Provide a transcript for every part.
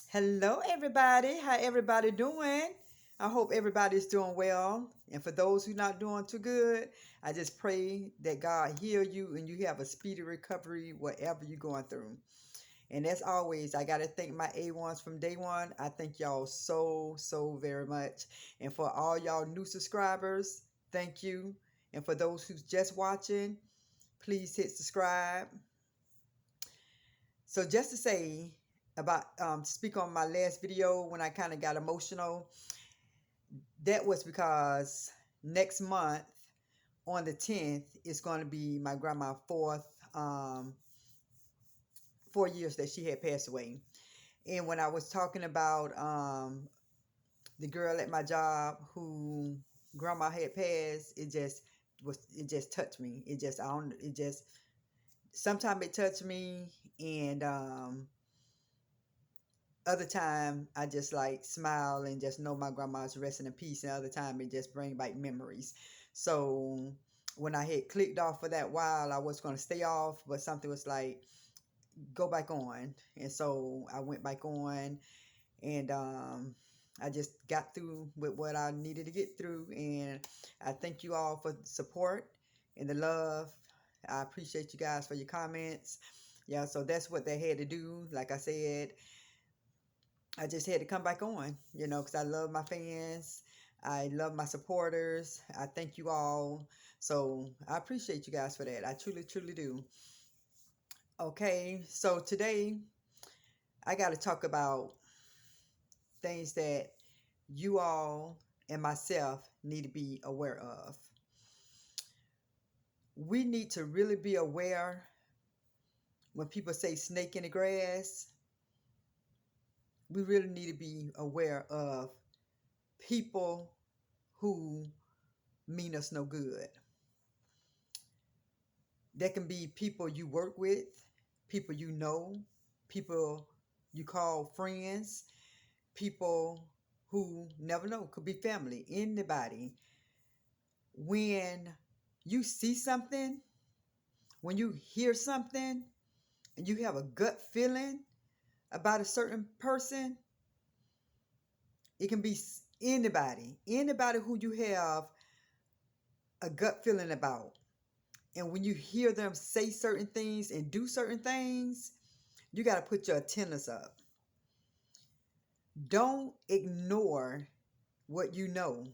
Hello, everybody. How everybody doing? I hope everybody's doing well. And for those who not doing too good, I just pray that God heal you and you have a speedy recovery, whatever you're going through. And as always, I got to thank my A1s from day one. I thank y'all so very much. And for all y'all new subscribers, thank you. And for those who's just watching, please hit subscribe. So just to say about speak on my last video when I kind of got emotional, that was because next month on the 10th is going to be my grandma's 4 years that she had passed away. And when I was talking about the girl at my job who grandma had passed, it just touched me. It just I don't it just sometimes it touched me, and other time I just like smile and just know my grandma's resting in peace, and other time it just bring back memories. So when I had clicked off for that while, I was going to stay off, but something was like go back on, and so I went back on, and I just got through with what I needed to get through. And I thank you all for the support and the love. I appreciate you guys for your comments. Yeah, so that's what they had to do. Like I said, I just had to come back on, because I love my fans. I love my supporters. I thank you all. So I appreciate you guys for that. I truly do. Okay, so today I got to talk about things that you all and myself need to be aware of. We need to really be aware when people say snake in the grass. We really need to be aware of people who mean us no good. That can be people you work with, people you know, people you call friends, people who never know, could be family, anybody. When you see something, when you hear something, and you have a gut feeling about a certain person, it can be anybody who you have a gut feeling about. And when you hear them say certain things and do certain things, you got to put your antennas up. Don't ignore what you know.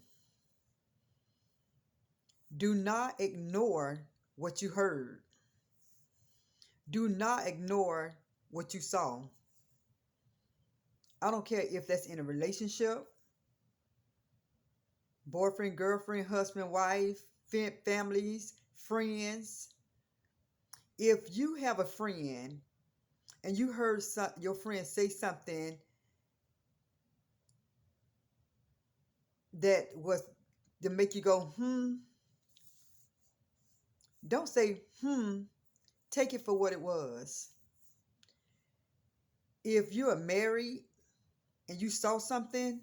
Do not ignore what you heard. Do not ignore what you saw. I don't care if that's in a relationship, boyfriend, girlfriend, husband, wife, families, friends. If you have a friend and you heard your friend say something that was to make you go, don't say, take it for what it was. If you are married and you saw something,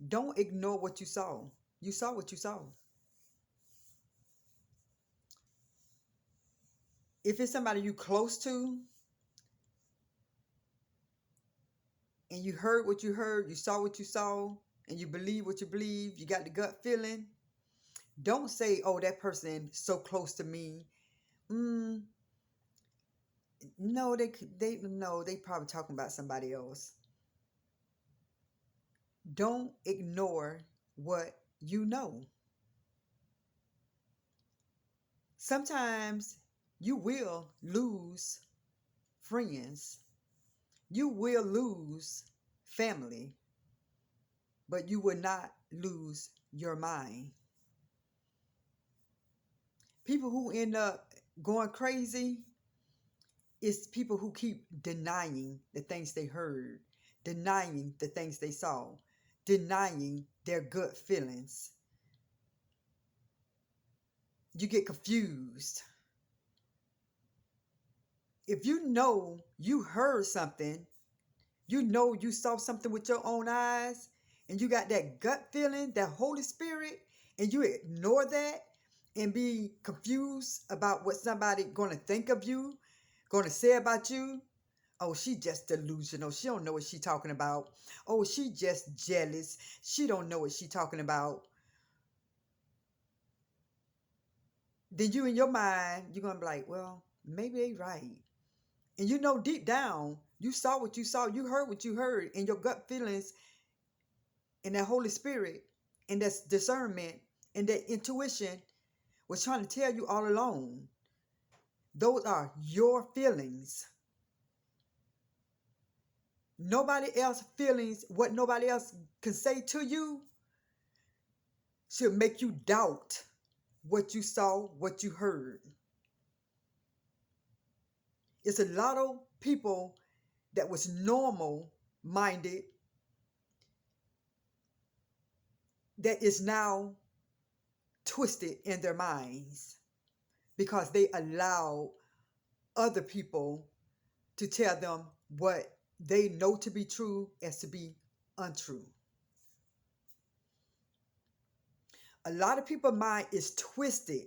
don't ignore what you saw. You saw what you saw. If it's somebody you close to and you heard what you heard, you saw what you saw, and you believe what you believe, you got the gut feeling, don't say, oh, that person so close to me. No, they probably talking about somebody else. Don't ignore what you know. Sometimes you will lose friends. You will lose family, but you will not lose your mind. People who end up going crazy is people who keep denying the things they heard, denying the things they saw, denying their gut feelings. You get confused. If you know you heard something, you know you saw something with your own eyes, and you got that gut feeling, that Holy Spirit, and you ignore that and be confused about what somebody going to think of you, going to say about you, Oh, she just delusional. She don't know what she talking about. Oh, she just jealous. She don't know what she talking about. Then you in your mind, you're gonna be like, well, maybe they right. And you know deep down, you saw what you saw, you heard what you heard, and your gut feelings and that Holy Spirit and that discernment and that intuition was trying to tell you all along. Those are your feelings. Nobody else feelings, what nobody else can say to you should make you doubt what you saw, what you heard. It's a lot of people that was normal minded that is now twisted in their minds because they allow other people to tell them what they know to be true as to be untrue. A lot of people's mind is twisted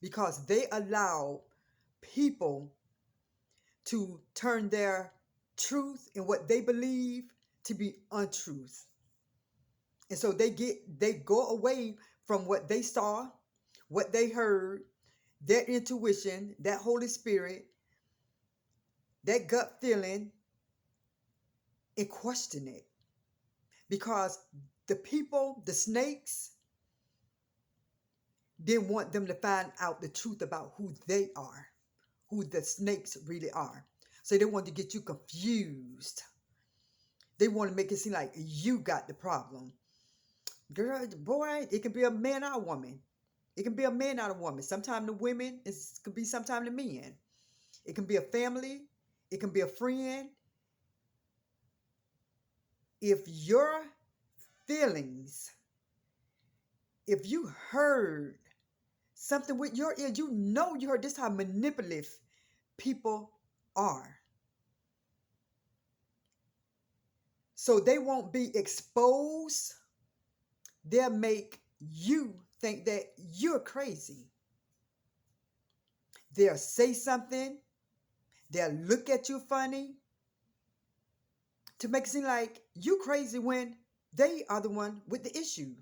because they allow people to turn their truth and what they believe to be untruth. And so they go away from what they saw, what they heard, their intuition, that Holy Spirit, that gut feeling, and question it. Because the people, the snakes, didn't want them to find out the truth about who they are, who the snakes really are. So they wanted to get you confused. They want to make it seem like you got the problem. Girl, boy, it can be a man or a woman. It can be a man or a woman. Sometimes the women, it could be sometimes the men. It can be a family. It can be a friend. If your feelings, if you heard something with your ear, you know you heard. This how manipulative people are. So they won't be exposed. They'll make you think that you're crazy. They'll say something. They'll look at you funny to make it seem like you crazy when they are the one with the issue.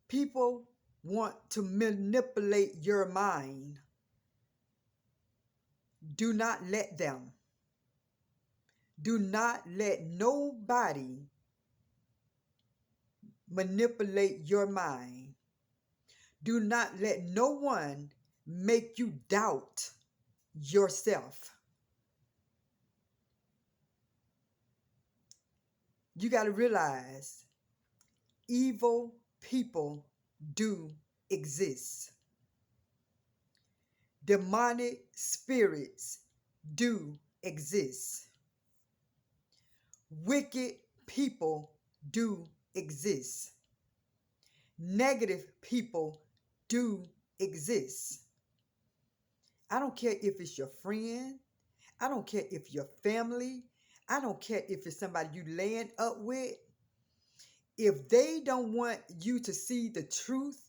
People want to manipulate your mind. Do not let them. Do not let nobody manipulate your mind. Do not let no one make you doubt yourself. You got to realize evil people do exist. Demonic spirits do exist. Wicked people do exist. Negative people do exist. I don't care if it's your friend. I don't care if your family. I don't care if it's somebody you laying up with. If they don't want you to see the truth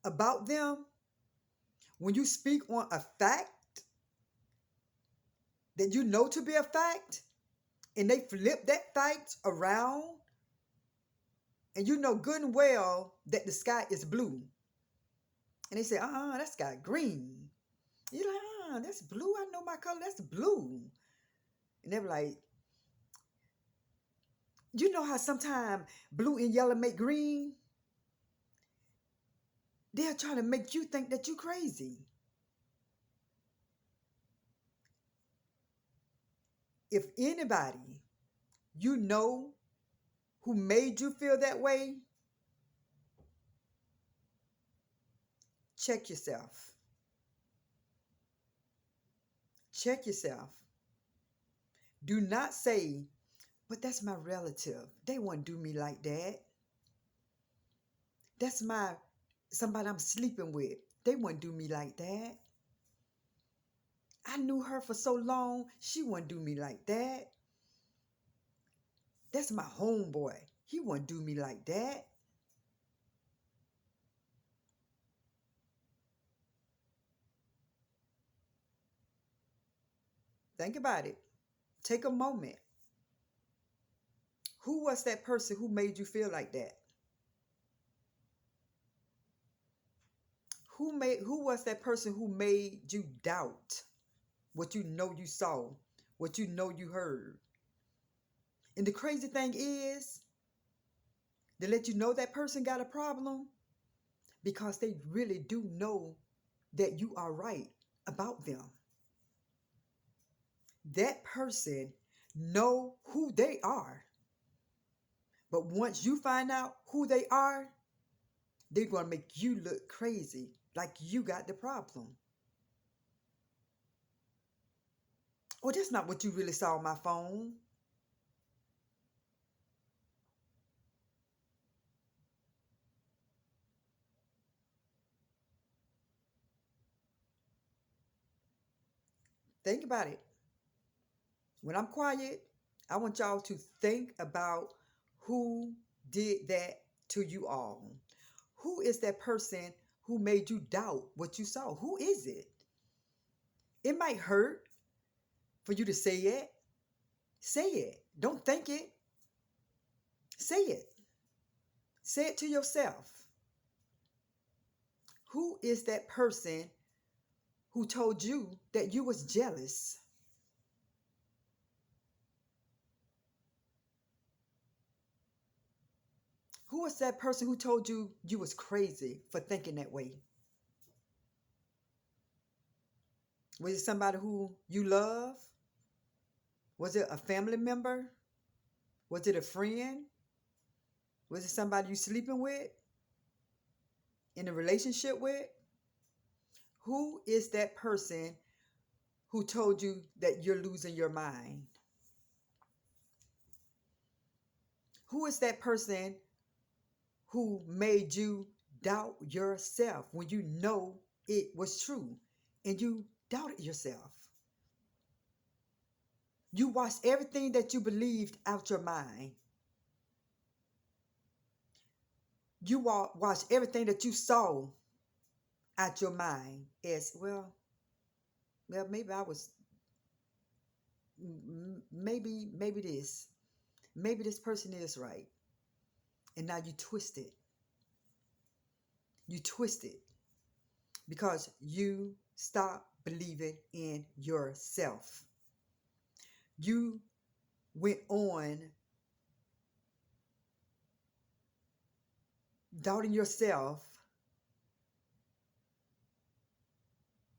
about them, when you speak on a fact that you know to be a fact, and they flip that fact around, and you know good and well that the sky is blue, and they say, that sky green. You're like, that's blue. I know my color. That's blue. And they're like, you know how sometimes blue and yellow make green? They're trying to make you think that you're crazy. If anybody you know who made you feel that way, check yourself. Check yourself. Do not say, but that's my relative. They wouldn't do me like that. That's somebody I'm sleeping with. They wouldn't do me like that. I knew her for so long. She wouldn't do me like that. That's my homeboy. He wouldn't do me like that. Think about it. Take a moment. Who was that person who made you feel like that? Who was that person who made you doubt what you know you saw, what you know you heard? And the crazy thing is, they let you know that person got a problem because they really do know that you are right about them. That person know who they are. But once you find out who they are, they're going to make you look crazy, like you got the problem. Oh, that's not what you really saw on my phone. Think about it. When I'm quiet, I want y'all to think about who did that to you all. Who is that person who made you doubt what you saw? Who is it? It might hurt for you to say it. Say it. Don't think it. Say it. Say it to yourself. Who is that person who told you that you was jealous? Who was that person who told you you was crazy for thinking that way? Was it somebody who you love? Was it a family member? Was it a friend? Was it somebody you sleeping with? In a relationship with? Who is that person who told you that you're losing your mind? Who is that person who made you doubt yourself when you know it was true and you doubted yourself? You washed everything that you believed out your mind. You washed everything that you saw out your mind as well, maybe I was, maybe this person is right. And now you twist it. You twist it because you stop believing in yourself. You went on doubting yourself,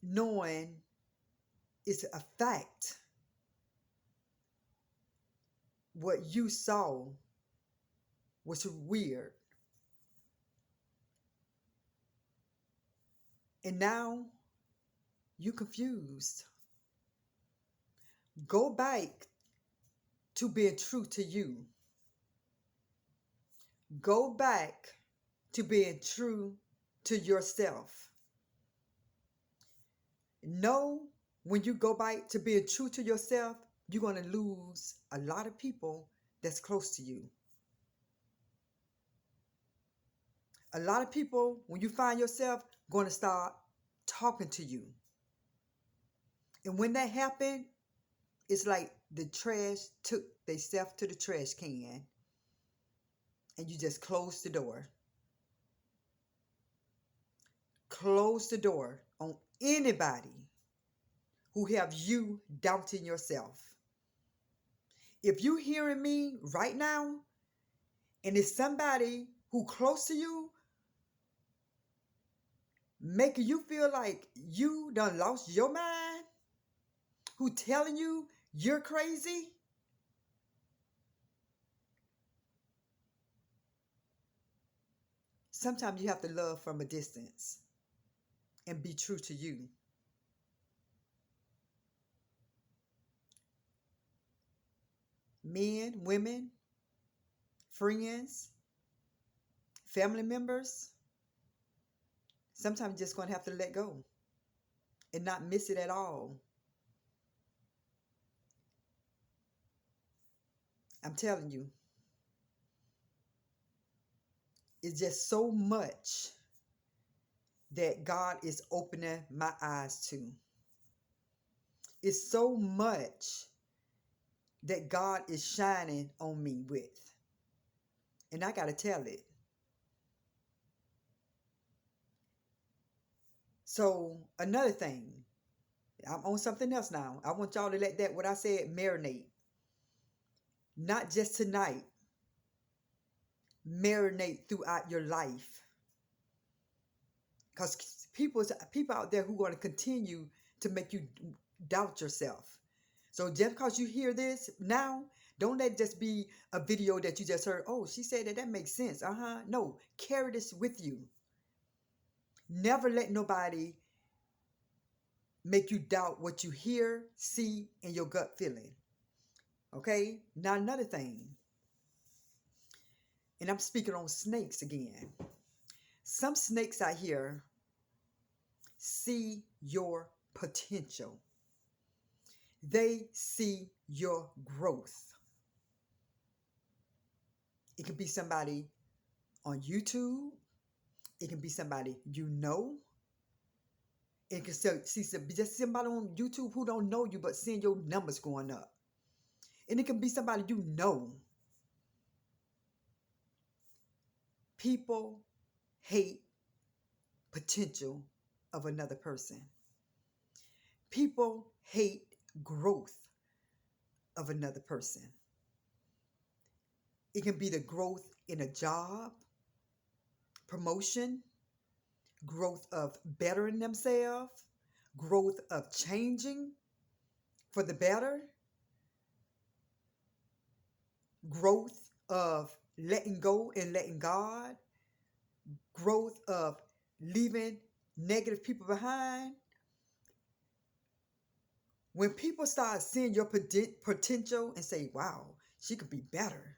knowing it's a fact. What you saw was weird. And now you confused. Go back to being true to you. Go back to being true to yourself. Know when you go back to being true to yourself, you're going to lose a lot of people that's close to you. A lot of people, when you find yourself, going to start talking to you. And when that happened, it's like the trash took themselves to the trash can and you just close the door. Close the door on anybody who have you doubting yourself. If you hearing me right now and it's somebody who close to you making you feel like you done lost your mind, who telling you you're crazy, sometimes you have to love from a distance and be true to you. Men, women, friends, family members, sometimes you're just going to have to let go and not miss it at all. I'm telling you, it's just so much that God is opening my eyes to. It's so much that God is shining on me with. And I got to tell it. So, another thing, I'm on something else now. I want y'all to let that, what I said, marinate. Not just tonight, marinate throughout your life. Because people out there who are going to continue to make you doubt yourself. So just because you hear this now, don't let it just be a video that you just heard. Oh, she said that makes sense. No, carry this with you. Never let nobody make you doubt what you hear, see, and your gut feeling. Okay? Now another thing, and I'm speaking on snakes again. Some snakes out here see your potential. They see your growth. It could be somebody on YouTube. It can be somebody you know. It can see just somebody on YouTube who don't know you but seeing your numbers going up. And it can be somebody you know. People hate potential of another person. People hate growth of another person. It can be the growth in a job, promotion, growth of bettering themselves, growth of changing for the better, growth of letting go and letting God, growth of leaving negative people behind. When people start seeing your potential and say, wow, she could be better.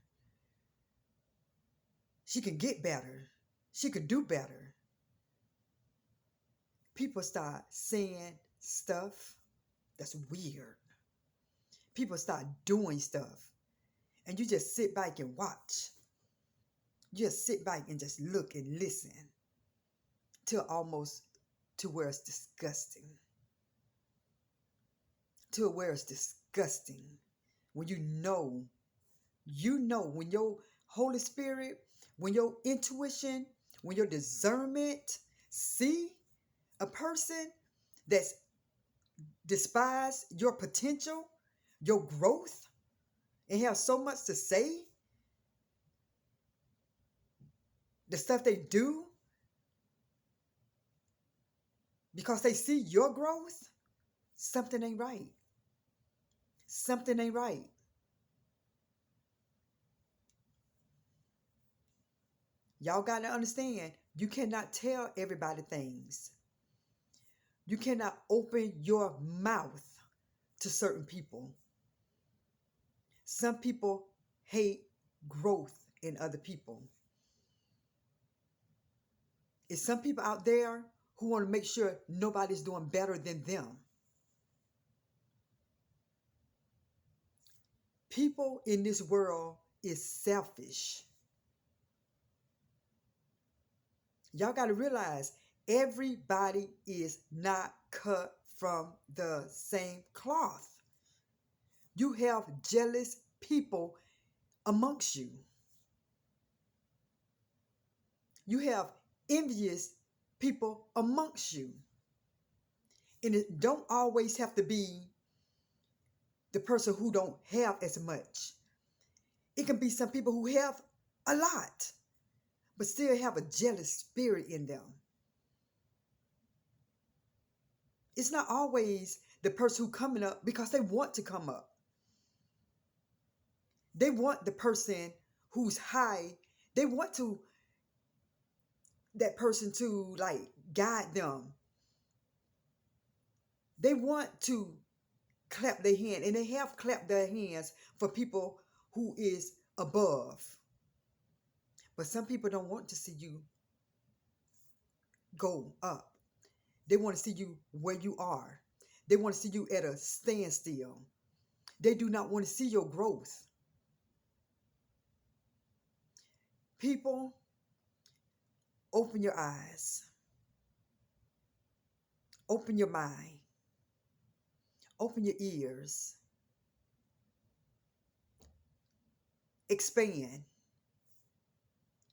She can get better. She could do better. People start saying stuff that's weird. People start doing stuff. And you just sit back and watch. You just sit back and just look and listen till almost to where it's disgusting. To where it's disgusting. When you know when your Holy Spirit, when your intuition, when your discernment see a person that's despise your potential, your growth, and have so much to say, the stuff they do, because they see your growth, something ain't right. Something ain't right. Y'all got to understand, you cannot tell everybody things. You cannot open your mouth to certain people. Some people hate growth in other people. It's some people out there who want to make sure nobody's doing better than them. People in this world is selfish. Y'all got to realize everybody is not cut from the same cloth. You have jealous people amongst you. You have envious people amongst you. And it don't always have to be the person who don't have as much. It can be some people who have a lot, but still have a jealous spirit in them. It's not always the person who coming up because they want to come up. They want the person who's high. They want that person to like guide them. They want to clap their hand, and they have clapped their hands for people who is above. But some people don't want to see you go up. They want to see you where you are. They want to see you at a standstill. They do not want to see your growth. People, open your eyes. Open your mind. Open your ears. Expand.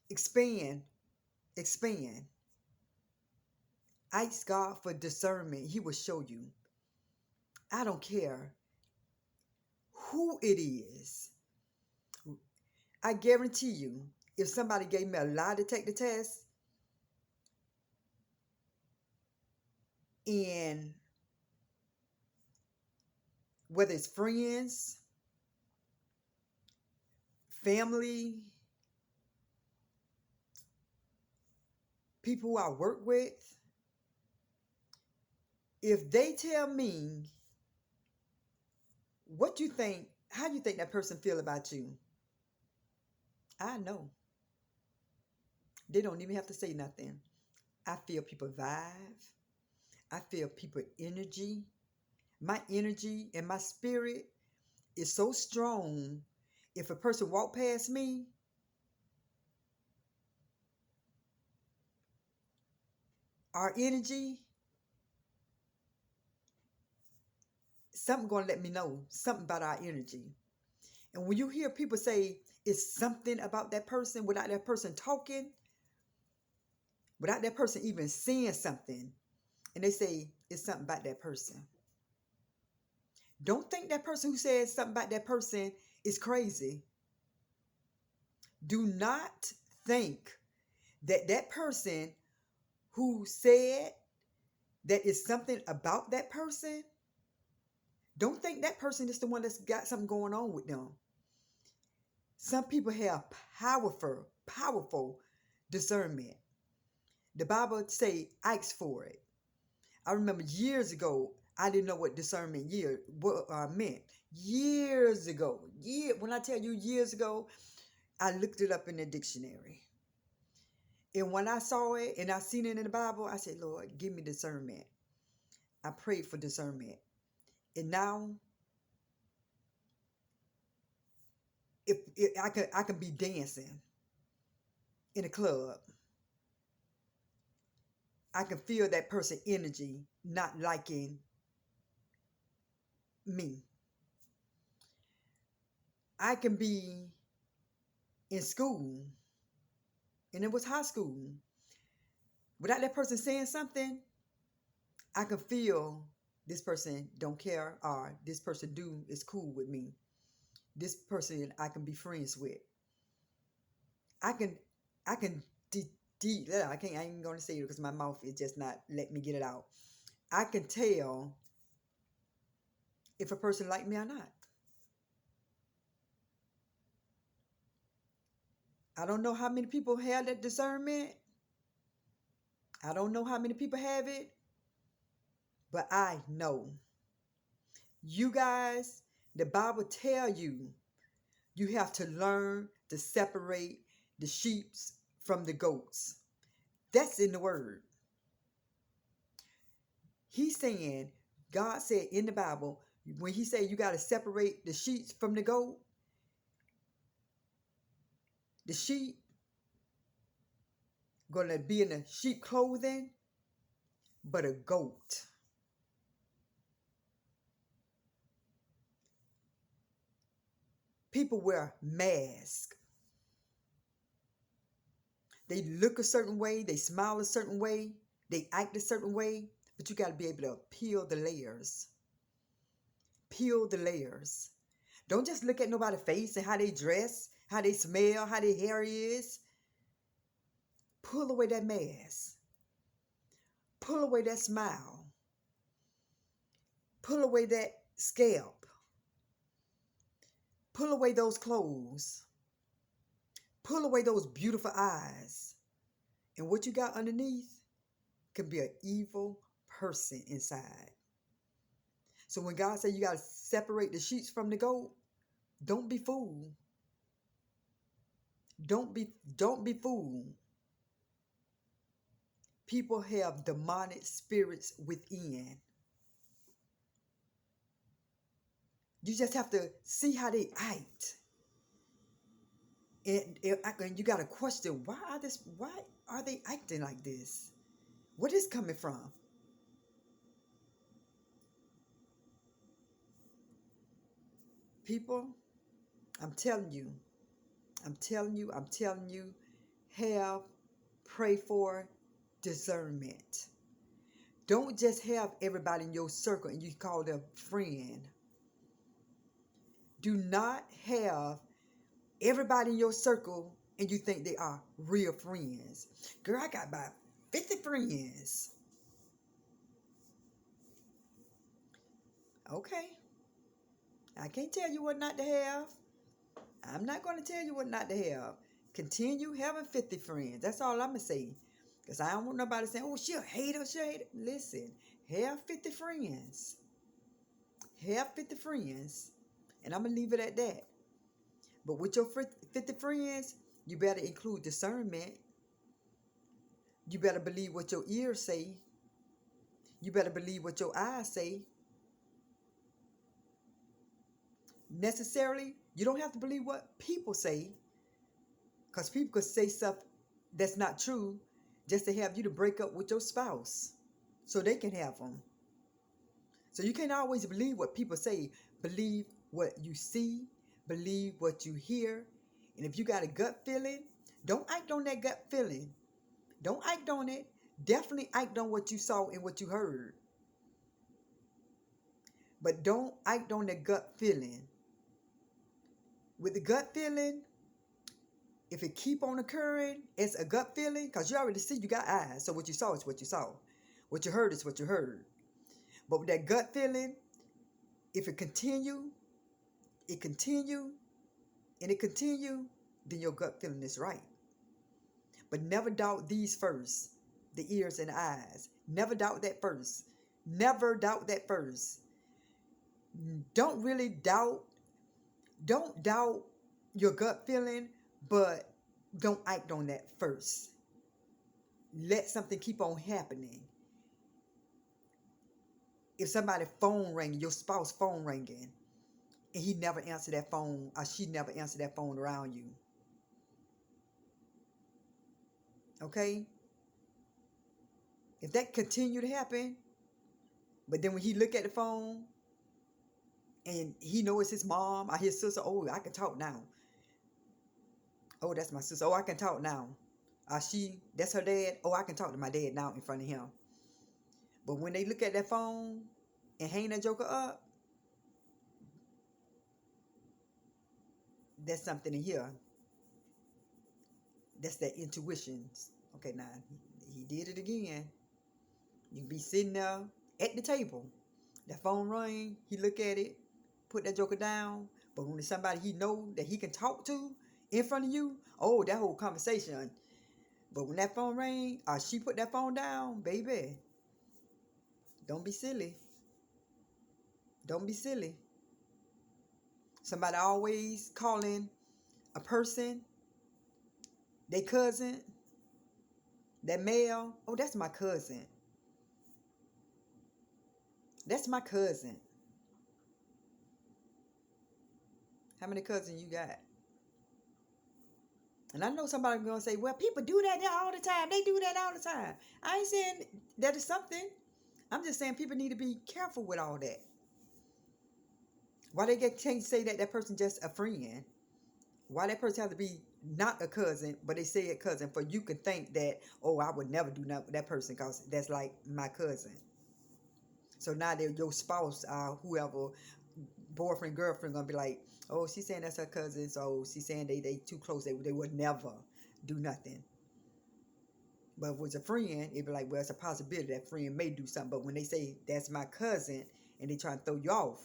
Expand. Expand. Ask God for discernment. He will show you. I don't care who it is. I guarantee you, if somebody gave me a lie detector test and whether it's friends, family, people who I work with, if they tell me what you think, how you think that person feel about you, I know. They don't even have to say nothing. I feel people vibe. I feel people energy. My energy and my spirit is so strong. If a person walk past me, our energy, something gonna let me know something about our energy. And when you hear people say it's something about that person without that person talking, without that person even saying something, and they say it's something about that person. Don't think that person who says something about that person is crazy. Do not think that that person who said that is something about that person, don't think that person is the one that's got something going on with them. Some people have powerful discernment. The Bible say ask for it. I remember years ago, I didn't know what discernment meant. Years ago, when I tell you years ago, I looked it up in the dictionary. And when I saw it and I seen it in the Bible, I said, Lord, give me discernment. I prayed for discernment. And now, if I can be dancing in a club, I can feel that person energy not liking me. I can be in school, and it was high school. Without that person saying something, I can feel this person don't care, or this person is cool with me. This person I can be friends with. I can I can I can't, I ain't gonna say it because my mouth is just not let me get it out. I can tell if a person like me or not. I don't know how many people have that discernment. I don't know how many people have it, but I know. You guys, the Bible tell you you have to learn to separate the sheep from the goats. That's in the word. He's saying, God said in the Bible, when he said you got to separate the sheep from the goat, the sheep gonna be in the sheep clothing, but a goat. People wear masks. They look a certain way, they smile a certain way, they act a certain way, but you got to be able to peel the layers. Peel the layers. Don't just look at nobody's face and how they dress, how they smell, how their hair is. Pull away that mask. Pull away that smile. Pull away that scalp. Pull away those clothes. Pull away those beautiful eyes. And what you got underneath can be an evil person inside. So when God said you got to separate the sheep from the goat, don't be fooled. Don't be fooled. People have demonic spirits within. You just have to see how they act. And you got to question, why are they acting like this? Where is coming from? People, I'm telling you, I'm telling you, have, pray for discernment. Don't just have everybody in your circle and you call them friend. Do not have everybody in your circle and you think they are real friends. Girl, I got about 50 friends. Okay, I can't tell you what not to have. I'm not going to tell you what not to have. Continue having 50 friends. That's all I'm going to say. Because I don't want nobody saying, oh, she'll hate her, she'll hate her. Listen, have 50 friends. Have 50 friends. And I'm going to leave it at that. But with your 50 friends, you better include discernment. You better believe what your ears say. You better believe what your eyes say. Necessarily, you don't have to believe what people say. Because people could say stuff that's not true just to have you to break up with your spouse so they can have them. So you can't always believe what people say. Believe what you see. Believe what you hear. And if you got a gut feeling, don't act on that gut feeling. Don't act on it. Definitely act on what you saw and what you heard. But don't act on the gut feeling. With the gut feeling, if it keep on occurring, it's a gut feeling, because you already see you got eyes. So what you saw is what you saw. What you heard is what you heard. But with that gut feeling, if it continue, and it continue, then your gut feeling is right. But never doubt these first, the ears and the eyes. Never doubt that first. Never doubt that first. Don't really doubt. Don't doubt your gut feeling, but don't act on that first. Let something keep on happening. If somebody's phone ringing, your spouse phone ringing, and he never answered that phone, or she never answered that phone around you. Okay? If that continue to happen, but then when he look at the phone, and he knows it's his mom or his sister, oh, I can talk now. Oh, that's my sister. Oh, I can talk now. That's her dad. Oh, I can talk to my dad now in front of him. But when they look at that phone and hang that joker up, that's something in here. That's that intuition. Okay, now he did it again. You be sitting there at the table. That phone ring, he look at it, put that joker down. But when it's somebody he know that he can talk to in front of you, oh, that whole conversation. But when that phone rang, or she put that phone down, baby, don't be silly. Don't be silly. Somebody always calling a person, their cousin, that male. Oh, that's my cousin. That's my cousin. How many cousins you got? And I know somebody's going to say, well, people do that all the time. They do that all the time. I ain't saying that is something. I'm just saying people need to be careful with all that. Why they can't say that that person just a friend? Why that person have to be not a cousin, but they say a cousin for you can think that, oh, I would never do nothing with that person because that's like my cousin. So now they're your spouse, whoever, boyfriend, girlfriend, gonna be like, oh, she's saying that's her cousin, so she's saying they too close, they would never do nothing. But if it was a friend, it'd be like, well, it's a possibility that friend may do something. But when they say that's my cousin and they try to throw you off,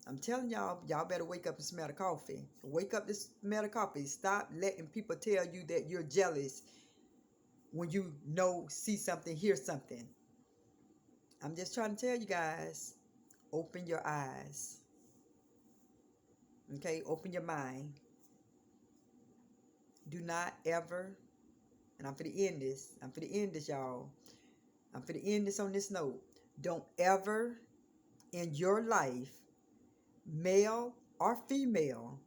I'm telling y'all better wake up and smell the coffee. Wake up to smell the coffee. Stop letting people tell you that you're jealous when you know, see something, hear something. I'm just trying to tell you guys, open your eyes. Okay, open your mind. Do not ever, and I'm finna end this, y'all. I'm finna end this on this note. Don't ever in your life, male or female,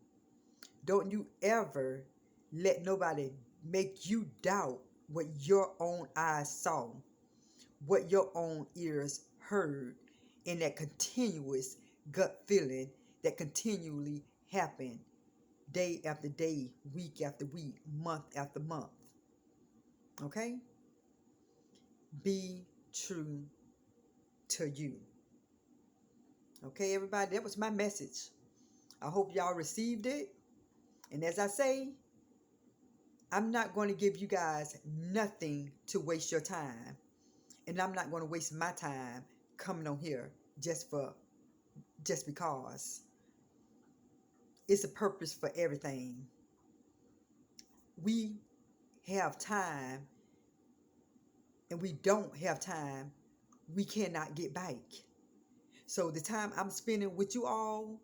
don't you ever let nobody make you doubt what your own eyes saw, what your own ears heard, in that continuous gut feeling that continually happen day after day, week after week, month after month. Okay? Be true to you. Okay, everybody, that was my message. I hope y'all received it. And as I say, I'm not going to give you guys nothing to waste your time. And I'm not going to waste my time coming on here just because. It's a purpose for everything. We have time and we don't have time, we cannot get back. So the time I'm spending with you all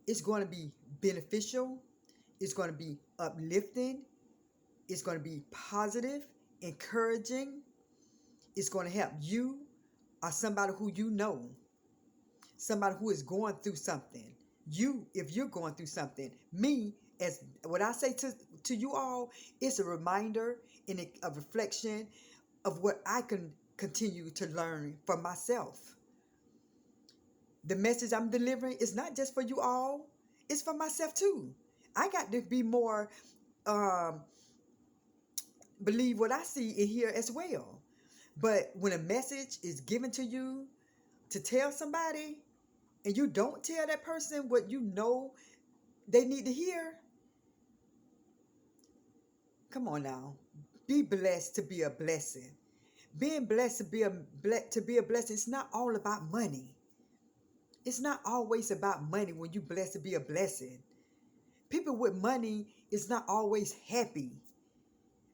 is going to be beneficial. It's going to be uplifting. It's going to be positive, encouraging. It's going to help you or somebody who you know, somebody who is going through something. You, if you're going through something, me, as what I say to you all, it's a reminder and a reflection of what I can continue to learn for myself. The message I'm delivering is not just for you all, it's for myself too. I got to be more, believe what I see and hear as well. But when a message is given to you to tell somebody, and you don't tell that person what you know they need to hear, come on now. Be blessed to be a blessing. Being blessed to be a blessing, it's not all about money. It's not always about money when you blessed to be a blessing. People with money is not always happy.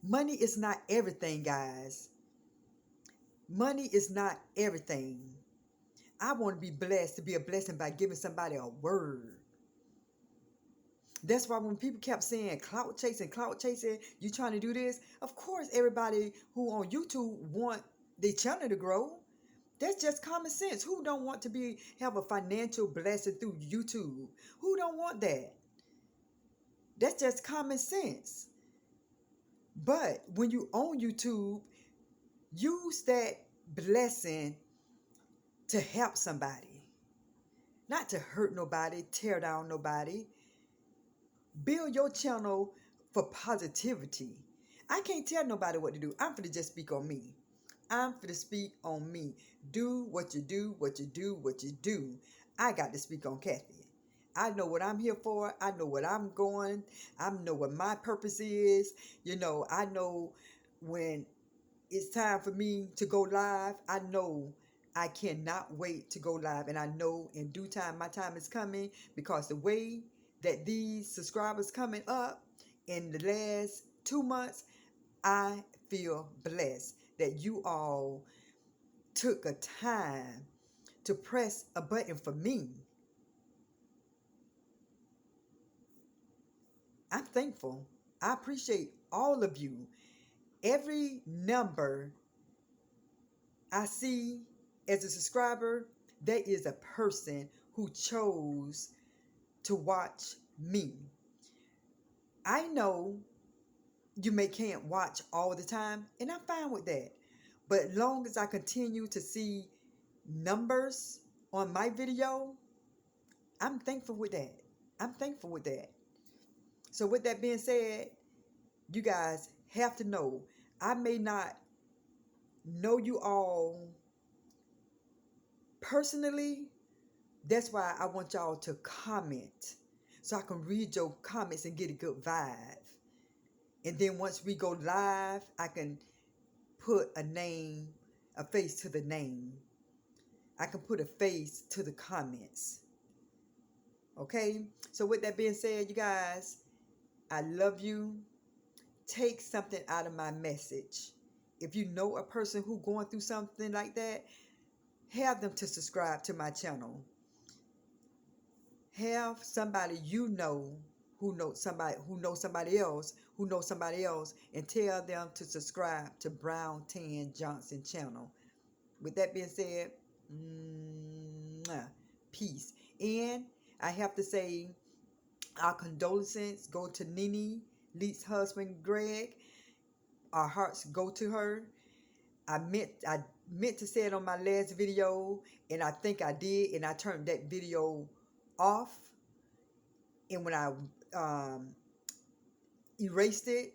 Money is not everything, guys. Money is not everything. I want to be blessed to be a blessing by giving somebody a word. That's why when people kept saying clout chasing, you trying to do this, of course everybody who on YouTube want their channel to grow. That's just common sense. Who don't want to have a financial blessing through YouTube? Who don't want that? That's just common sense. But when you own YouTube, use that blessing to help somebody, not to hurt nobody, tear down nobody. Build your channel for positivity. I can't tell nobody what to do. I'm finna just speak on me. I'm finna speak on me. Do what you do, what you do, what you do. I got to speak on Kathy. I know what I'm here for. I know what I'm going. I know what my purpose is. I know when it's time for me to go live. I know I cannot wait to go live. And I know in due time, my time is coming, because the way that these subscribers coming up in the last 2 months, I feel blessed that you all took a time to press a button for me. I'm thankful. I appreciate all of you. Every number I see as a subscriber, there is a person who chose to watch me. I know you can't watch all the time, and I'm fine with that. But as long as I continue to see numbers on my video, I'm thankful with that. I'm thankful with that. So with that being said, you guys have to know, I may not know you all personally. That's why I want y'all to comment, so I can read your comments and get a good vibe. And then once we go live, I can put a face to the name. I can put a face to the comments. Okay? So with that being said, you guys, I love you. Take something out of my message. If you know a person who going through something like that, have them to subscribe to my channel. Have somebody you know who knows somebody else, and tell them to subscribe to Brown Tan Johnson channel. With that being said, peace. And I have to say, our condolences go to Nene Lee's husband, Greg. Our hearts go to her. I meant to say it on my last video, and I think I did, and I turned that video off, and when I um, erased it,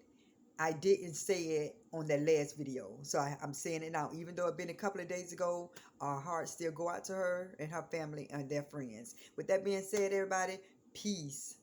I didn't say it on that last video. So I'm saying it now. Even though it been a couple of days ago, our hearts still go out to her and her family and their friends. With that being said, everybody, peace.